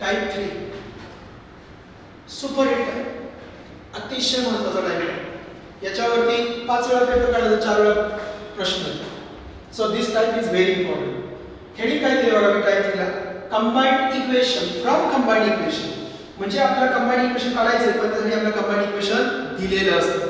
Type 3 super hit type, अतिशय महत्त्वाचा type आहे. याच्यावरती 5 वेळा पेपर काढायचा, 4 वेळा प्रश्न येतो. So this type is very important. Heading काय दिले बघा मी टाइप 3 ला, combined equation from combined equation. म्हणजे आपल्याला कंबाइंड इक्वेशन काढायचे पण त्यासाठी आपल्याला कंबाइंड इक्वेशन दिलेलं असतं.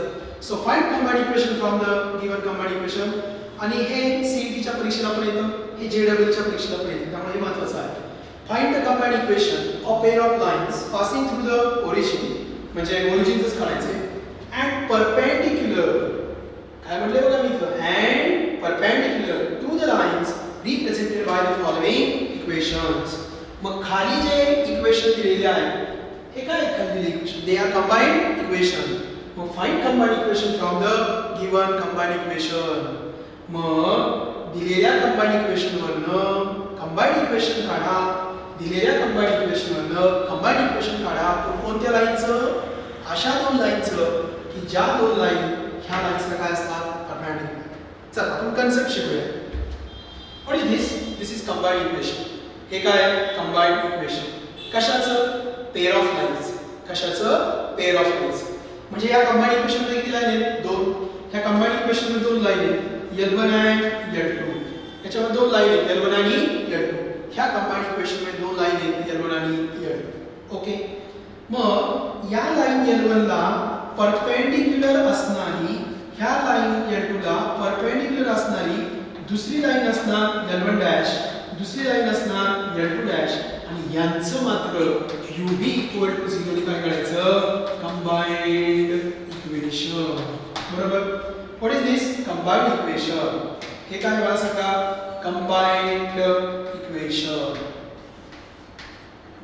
So find combined equation from the given combined equation. आणि हे सीईटीच्या परीक्षेला पण येतं, हे जेडब्ल्यूच्या परीक्षेला पण येतं, त्यामुळे हे महत्त्वाचं आहे. Find the combined equation of pair of lines passing through the origin, म्हणजे ओरिजिनच काढायचे, अँड परपेंडिक्युलर, काय म्हटले बघा मी इथं, and perpendicular to the lines represented by the following equations. मग खाली जे इक्वेशन दिलेले आहेत हे काय खाली दिलेले equation, they are combined equation. मग find combined equation from the given combined equation. मग दिलेल्या कंबाइंड इक्वेशन वरनं कंबाइंड इक्वेशन काढा, दिलेल्या कंबाइंड इक्वेशन वरनं कंबाइंड इक्वेशन काढा. पण कोणत्या लाईनचं, अशा 2 लाईनचं की ज्या 2 लाईन ह्या लाईन्सला काय असतात, परपेंडिक्युलर. चला आपण कन्सेप्ट शिकूया. What is this, this is combined equation. हे काय कंबाइंड इक्वेशन कशाचं, पेअर ऑफ लाईन्स. कशाचं, पेअर ऑफ लाईन्स. म्हणजे या कंबाइंड इक्वेशन मध्ये किती लाईन आहेत, 2. ह्या कंबाइंड इक्वेशन मध्ये 2 लाईन आहेत, L1 and L2. याच्यामध्ये 2 लाईन आहेत, L1 आणि L2. ह्या कंबाइंड इक्वेशन मध्ये 2 लाईन आहेत, L1 आणि L2. ओके. मग या लाईन L1 ला परपेंडिक्युलर असणारी, ह्या लाईन L2 ला परपेंडिक्युलर असणारी दुसरी लाईन असणार L1 डॅश, दुसरी लाईन असणार L2 डॅश, आणि यांचं मात्र UB इक्वल टू 0 ने काय करायचं, कंबाइंड इक्वेशन. बरोबर. What is this, combined equation. हे काय मला सांगा, कंबाइंड इक्वेशन.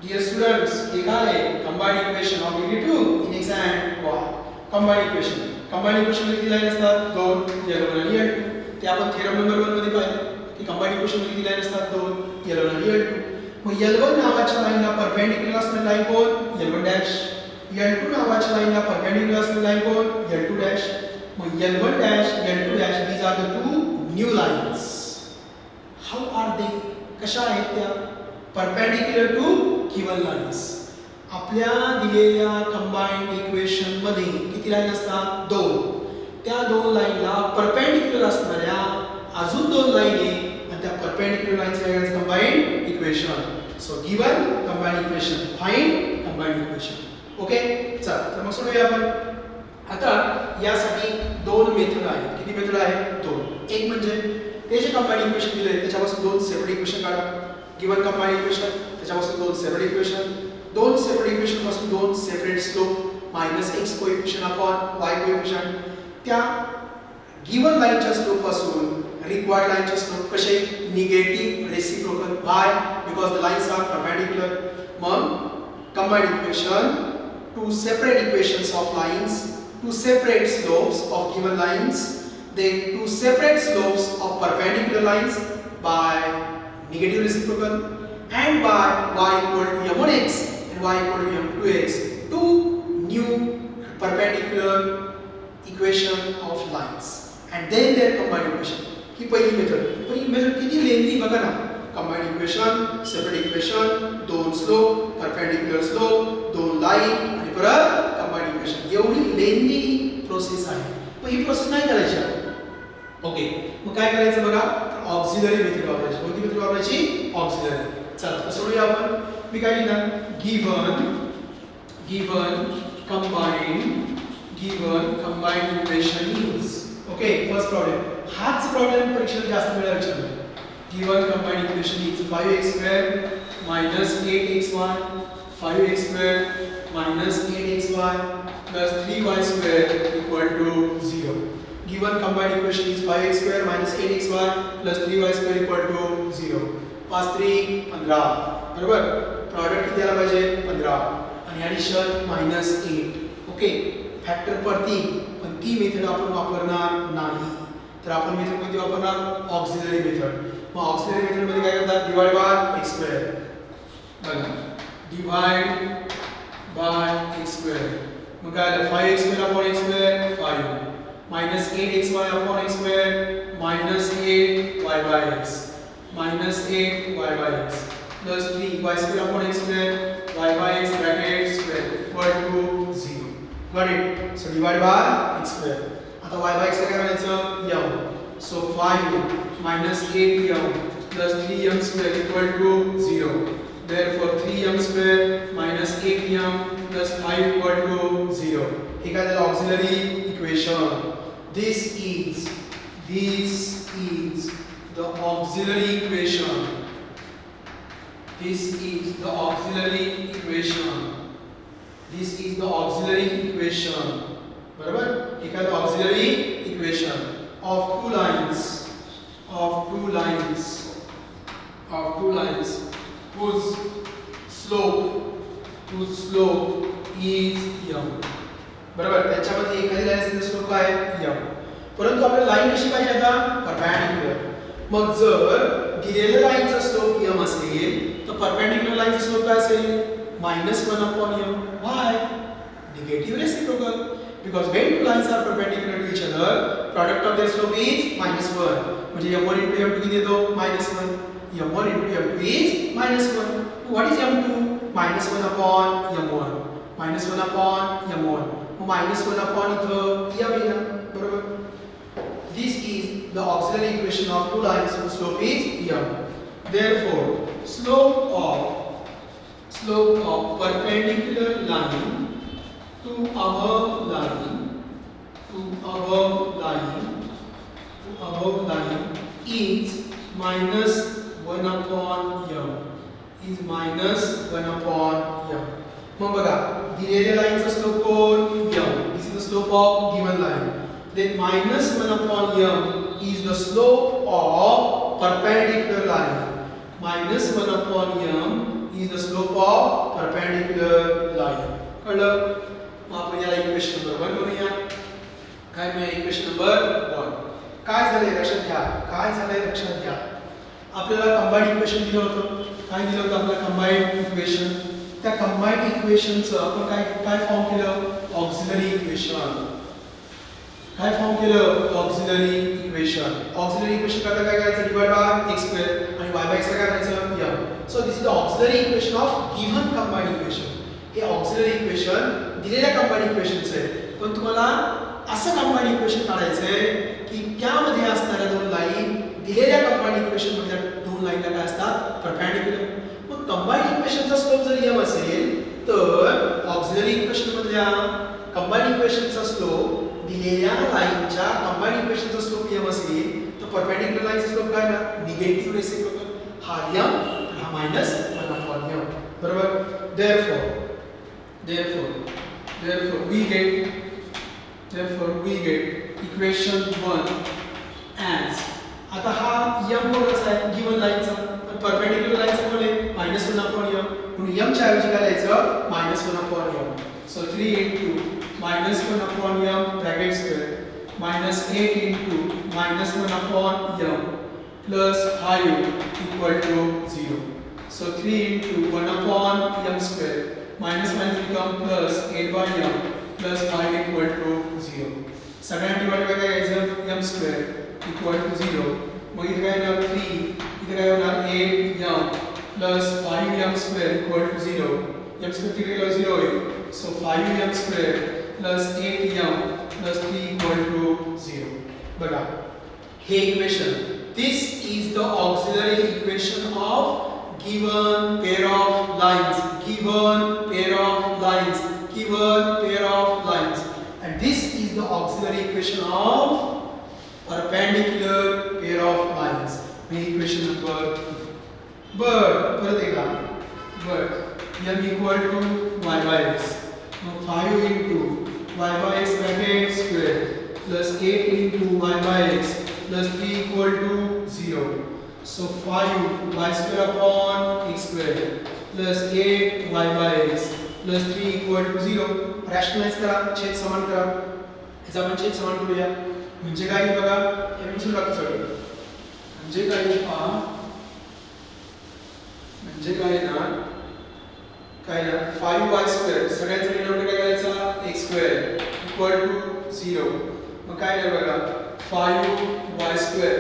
डियर स्टुडंट्स, हे काय आहे, combined equation of degree 2 in x and y. Combined equation, combined equation मध्ये किती लाईन असतात, 2, L1 आणि L2. ते आपण थेरम नंबर 1 मध्ये पाहिलं की कंबाइंड इक्वेशन मध्ये किती लाईन असतात, 2, L1 आणि L2. मग L1 नावाच्या लाईनला परपेंडिक्युलर असणारी लाईन कोण, L1 डॅश. L2 नावाच्या लाईनला परपेंडिक्युलर असणारी लाईन कोण, L2 डॅश. मग L1 dash, L2 dash, these are the 2 new lines. How are they? कशा आहेत त्या, परपेंडिक्युलर टू गिवन लाईन्स. आपल्या दिलेल्या कंबाइंड इक्वेशन मध्ये किती लाईन असतात, 2. त्या 2 लाईनला परपेंडिक्युलर असणाऱ्या अजून 2 लाईन आहेत आणि त्या परपेंडिक्युलर लाईन्स काय करायचं, combined equation. So given combined equation, find combined equation. Okay. चला तर मग सोडूया आपण. आता यासाठी 2 मेथड आहेत. किती मेथड आहेत, 2. एक म्हणजे ते जे कंबाइंड इक्वेशन दिले त्याच्यापासून 2 सेपरेट इक्वेशन काढा. गिवन कंबाइंड इक्वेशन, त्याच्यापासून 2 सेपरेट इक्वेशन, 2 सेपरेट इक्वेशन पासून 2 separate slope, -x coefficient upon y coefficient. त्या गिवन लाईनच्या स्लोप पासून रिक्वायर्ड लाईनचे स्लोप कसे, negative reciprocal by, because the lines are perpendicular. मग combined equation, 2 separate equations of lines, 2 separate slopes of given lines, then 2 separate slopes of perpendicular lines by negative reciprocal and by y equal to m1x and y equal to m2x, 2 new perpendicular equation of lines and then their combined equation. ही पहिली method. पण ही method किती लेंदी बघा ना, combined equation, separate equation, 2 slope, perpendicular slope, 2 line आणि परत combined equation. एवढी lengthy process आहे. पण ही प्रोसेस नाही करायची आपण. ओके. मग काय करायचं बघा, ऑक्झिलरी मेथड वापरायची. कोणती मेथड वापरायची, ऑक्झिलरी. चला तर सोडूया आपण. मी काय लिहिणार, given combined equation is. Okay. First problem, हाच प्रॉब्लेम परीक्षेला जास्त वेळा विचारला. Given combined equation is 5x square minus 8xy, 5x square minus 8xy plus 3y square equal to 0. Given combined equation is 5x square minus 8xy plus 3y square equal to 0. 5 3 15. बरोबर. Product किती आला पाहिजे, 15 आणि addition -8. Okay. Factor पडती, पण ती method आपण वापरणार नाही. तर आपण मेथड कोणती वापरणार, ऑक्झिलरी मेथड. मग ऑक्झिलरी मेथड मध्ये काय करतात, डिवाइड बाय x स्क्वेअर. बघा, डिवाइड बाय x स्क्वेअर. मग काय आलं, 5x square upon x square 5 minus 8xy upon x square minus 8y by x minus 8y by x. plus 3 y square upon x square y by x bracket square equal to 0. Got it? So divide by x square. आता y by x ला काय म्हणायचं m. So 5 minus 8m plus 3m square equal to 0. Therefore 3m square minus 8m plus 5 equal to 0. हे काय झालं auxiliary equation. This is the auxiliary equation. This is the auxiliary equation. This is the auxiliary equation. बराबर? हे काय auxiliary equation of two lines whose slope is m. बरोबर? त्याच्यामध्ये एखादी लाईनचा स्लोप काय m. परंतु आपल्याला लाईन कशी पाहिजे आता परपेंडिक्युलर. मग जर दिलेल्या लाईनचा स्लोप m असेल तर परपेंडिक्युलर लाईनचा स्लोप काय असेल -1 upon m. Why? Negative reciprocal. Because when two lines are perpendicular to each other, product of their slope is -1. म्हणजे m1 into m2 किती येतो -1. m1 into m2 is -1. What is m2? -1 upon m1. -1 upon m1. -1 upon इथं m येणार. बरोबर? This is the auxiliary equation of two lines whose slope is m. Therefore, slope of perpendicular line to above line is -1 upon m. Is -1 upon m. मग बघा दिलेल्या लाईनचा slope कोण m. This is the slope of given line. Then -1 upon m is the slope of perpendicular line. -1 upon m is the slope of perpendicular line. कळलं? मग आपण याला equation number 1 म्हणूया. काय म्हणूया इक्वेशन नंबर 1. काय झाले लक्षात घ्या. आपल्याला कंबाइंड इक्वेशन दिलं होतं. काय दिलं होतं आपल्याला कंबाइंड इक्वेशन. त्या कंबाइंड इक्वेशनचं आपण काय फॉर्म केलं ऑक्सिलरी इक्वेशन. काय फॉर्म केलं ऑक्सिलरी इक्वेशन. ऑक्सिलरी इक्वेशन करता काय करायचं डिवाइड बाय x स्क्वेअर आणि y बाय x ला काय करायचं m. So this is the auxiliary equation of given combined equation. हे ऑक्सिलरी इक्वेशन दिलेल्या कंबाइंड इक्वेशनचं आहे. पण तुम्हाला असं कंबाइंड इक्वेशन काढायचं आहे की त्यामध्ये असणाऱ्या दोन लाईन दिलेल्या कंबाइंड इक्वेशन मधल्या दोन लाईनला काय असतात परपेंडिक्युलर. मग कंबाइंड इक्वेशनचा स्लोप जर m असेल तर ऑक्सिलरी इक्वेशन मधल्या कंबाइंड इक्वेशनचा स्लोप दिलेल्या लाईनच्या कंबाइंड इक्वेशनचा स्लोप m असेल तर परपेंडिक्युलर लाईनचा स्लोप काय ना निगेटिव्ह रेसिप्रोकल. हा m हा -1 upon m. बरोबर? Therefore we get equation 1 as आता हा m कोणचा आहे गिवन लाईनचा पण परपेंडिक्युलर लाईनचा कोण आहे -1 upon m. म्हणून m च्या ऐवजी काय लिहायचं -1 upon m. So 3 into -1 upon m bracket square -8 into -1 upon m plus 5 equal to 0. So 3 into 1 upon m square minus become plus 8 by m plus 5 equal to 0. सगळ्यांना divide काय करायचं m square equal to 0. मग इथे काय येणार 3 इथे काय होणार 8m plus 5m square equal to 0. m square तिकडे गेला 0 होईल. So 5m square plus 8m plus 3 equal to 0. बघा हे equation. This is the auxiliary equation of given pair of lines. And this is the auxiliary equation of perpendicular pair of lines. Main equation number 2. But m equal to y by x. Now 5 into y by x bracket square plus 8 into y by x plus 3 equal to 0. So 5 y square upon x square plus 8 y by x plus 3 equal to 0. Rationalise करा, छेद समान करा. याचा आपण छेद समान करूया. म्हणजे काय बघा हे मी सुरू टाकतो सगळं. म्हणजे काय ना 5y स्क्वेअर सगळ्यांचा डिनॉमिनेटर काय करायचा x स्क्वेअर इक्वल टू 0. मग काय आहे बघा 5y square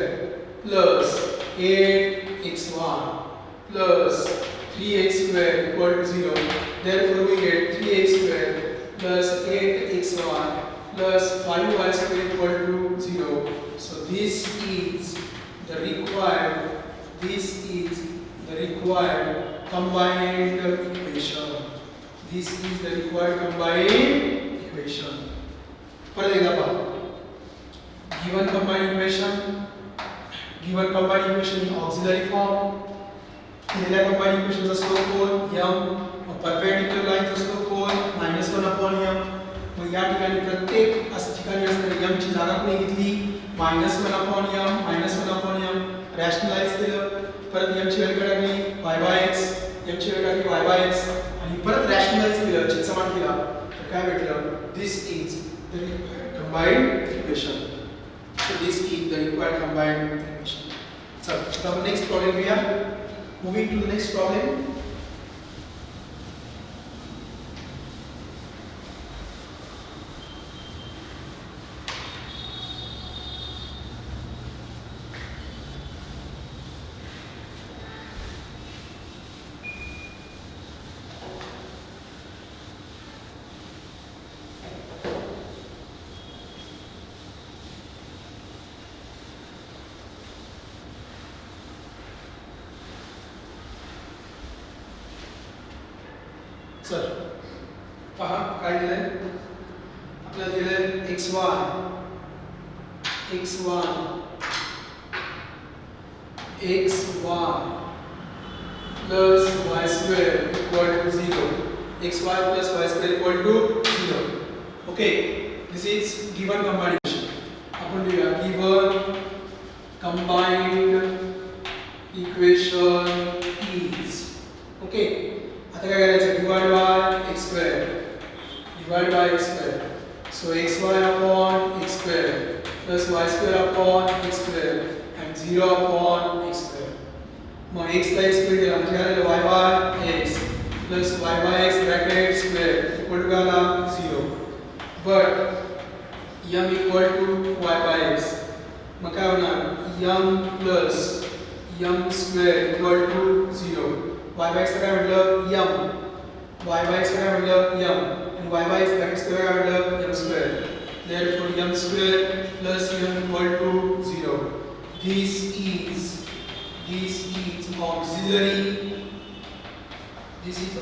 plus 8xy plus 3x square equal to 0. Therefore we get 3x square plus 8xy plus 5y square equal to 0. So this is the required combined equation. This is the required combined equation. पर देखा पा given combined equation in auxiliary form. दिलेल्या combined equation चा slope कोण m, perpendicular line चा slope कोण -1/m. मग या ठिकाणी प्रत्येक असं ठिकाणी असणाऱ्या m ची जागा कोणी घेतली -1/m रॅशनलाइज केलं. परत m ची व्हॅल्यू काढली y/x, m ची व्हॅल्यू काढली y/x आणि परत रॅशनलाइज केलं, छेद समान केला, तर काय भेटलं? This is the combined equation. So this is the required combined equation. So the next problem we are moving to the next problem. Sir पहा काय दिलंय आपल्याला दिलंय xy plus y square equal to 0. xy plus y square equal to 0. Okay, this is given combined equation. आपण लिहूया given combined equation is. Okay, आता काय करायचं? divide by x square. So xy upon x square plus y square upon x square and 0 upon x square. मग x ला x square केला म्हणजे काय झालं? y by x plus y by x bracket square equal to काय आला? 0. But m equal to y by x. मग काय होणार? m plus m square equal to 0. y by x काय म्हटलं? m. y by x काय म्हटलं? m. and y by x bracket square काय म्हटलं? m square. Therefore m square plus m equal to 0. This is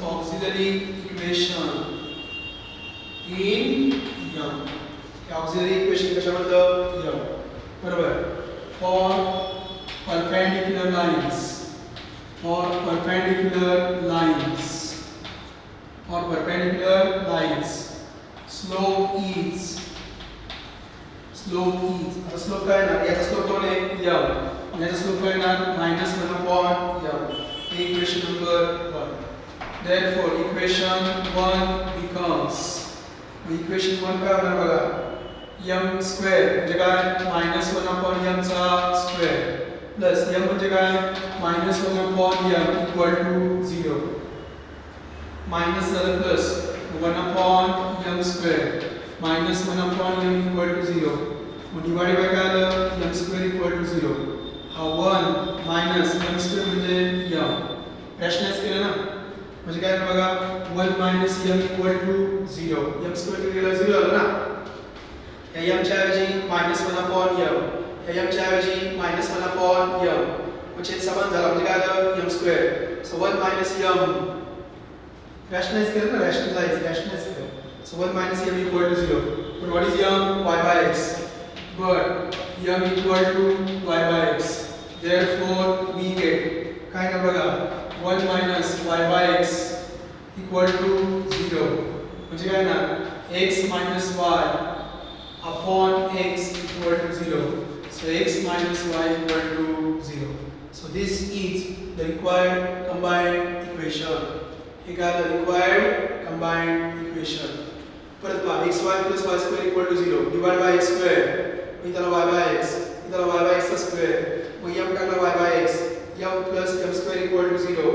auxiliary equation in m. auxiliary equation कशामधलं? m. बरोबर. For perpendicular lines slope is आता slope काय येणार? याचा slope कोण आहे? m. याचा slope काय येणार? -1/m. equation number 1. Therefore equation 1 becomes equation 1 काय होणार बघा? m square म्हणजे काय? -1/m चा square plus m म्हणजे काय? -1/m equal to 0. minus झालं plus 1/m square -1/m equal to 0. मग डिवाइड बाय काय आलं? m square equal to 0. हा 1 minus m square म्हणजे m. रॅशनलाइज केलं ना, म्हणजे काय झालं बघा? 1 minus m equal to 0. m square केलं 0 आलं ना. या m च्या ऐवजी -1/m, या m च्या ऐवजी -1/m. मग छेद समान झाला म्हणजे काय आलं? m square. So 1 minus m rationalize केलं ना, rationalize केलं. So 1 minus m equal to 0. But what is m? Y by x. But m equal to y by x. Therefore we get काय ना बघा? 1 minus y by x equal to 0. म्हणजे काय ना? x minus y upon x equal to 0. So x minus y equal to 0. So this is the required combined equation. Here are the required combined equation. परत पहा xy plus y square equal to 0. Divide by x square. इथला y by x. इथला y by x square. मग m टाकला y by x. m plus m square equal to 0.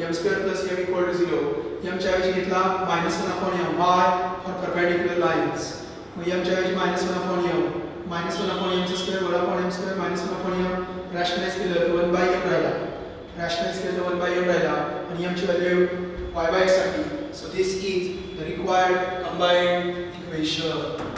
m square plus m equal to 0. m च्या ऐवजी घेतला -1/m. y for perpendicular lines. मग m च्या ऐवजी -1/m. -1/m square 1/m square -1/m. Rationalise केलं 1/m राहिला. Rationalise केलं 1/m राहिला. आणि एमची व्हॅल्यू y by x साठी. So this is the required combined equation.